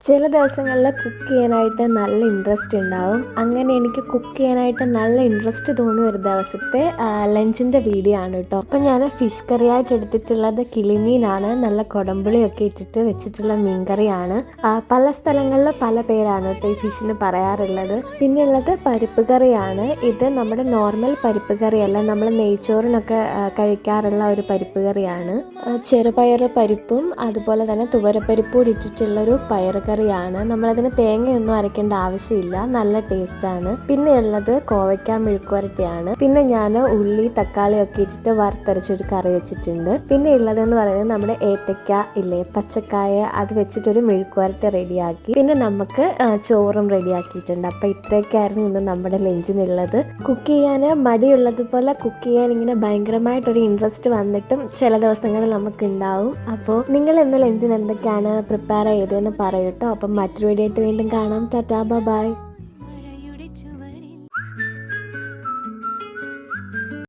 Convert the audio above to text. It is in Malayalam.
ചില ദിവസങ്ങളിൽ കുക്ക് ചെയ്യാനായിട്ട് നല്ല ഇൻട്രസ്റ്റ് ഉണ്ടാവും. അങ്ങനെ എനിക്ക് കുക്ക് ചെയ്യാനായിട്ട് നല്ല ഇൻട്രസ്റ്റ് തോന്നിയ ഒരു ദിവസത്തെ ലഞ്ചിൻ്റെ വീഡിയോ ആണ് കേട്ടോ. അപ്പം ഞാൻ ഫിഷ് കറി ആയിട്ട് എടുത്തിട്ടുള്ളത് കിളിമീനാണ്. നല്ല കുടമ്പുളിയൊക്കെ ഇട്ടിട്ട് വെച്ചിട്ടുള്ള മീൻകറിയാണ്. പല സ്ഥലങ്ങളിൽ പല പേരാണ് കേട്ടോ ഈ ഫിഷിന് പറയാറുള്ളത്. പിന്നെ ഉള്ളത് പരിപ്പ് കറിയാണ്. ഇത് നമ്മുടെ നോർമൽ പരിപ്പ് കറിയല്ല, നമ്മൾ നെയ്ച്ചോറിനൊക്കെ കഴിക്കാറുള്ള ഒരു പരിപ്പ് കറിയാണ്. ചെറുപയർ പരിപ്പും അതുപോലെ തന്നെ തുവരപ്പരിപ്പും ഇട്ടിട്ടുള്ളൊരു പയർ കറിയാണ്. നമ്മളതിന് തേങ്ങയൊന്നും അരയ്ക്കേണ്ട ആവശ്യമില്ല, നല്ല ടേസ്റ്റാണ്. പിന്നെ ഉള്ളത് കോവയ്ക്ക മെഴുക്കുവരട്ടിയാണ്. പിന്നെ ഞാൻ ഉള്ളി തക്കാളി ഒക്കെ ഇട്ടിട്ട് വറുത്തരച്ചൊരു കറി വെച്ചിട്ടുണ്ട്. പിന്നെ ഉള്ളതെന്ന് പറയുന്നത് നമ്മുടെ ഏത്തക്ക ഇല്ലേ, പച്ചക്കായ, അത് വെച്ചിട്ടൊരു മെഴുക്കുവരട്ടി റെഡിയാക്കി. പിന്നെ നമുക്ക് ചോറും റെഡിയാക്കിയിട്ടുണ്ട്. അപ്പം ഇത്രയൊക്കെ ആയിരുന്നു ഇന്ന് നമ്മുടെ ലഞ്ചിനുള്ളത്. കുക്ക് ചെയ്യാൻ മടിയുള്ളതുപോലെ കുക്ക് ചെയ്യാൻ ഇങ്ങനെ ഭയങ്കരമായിട്ടൊരു ഇൻട്രസ്റ്റ് വന്നിട്ടും ചില ദിവസങ്ങളിൽ നമുക്ക് ഉണ്ടാവും. അപ്പോൾ നിങ്ങൾ ഇന്ന് ലഞ്ചിന് എന്തൊക്കെയാണ് പ്രിപ്പയർ ചെയ്തതെന്ന് പറയൂട്ടോ. അപ്പം മറ്റൊരു വീഡിയോ ആയിട്ട് വീണ്ടും കാണാം. ടാറ്റാ, ബൈ.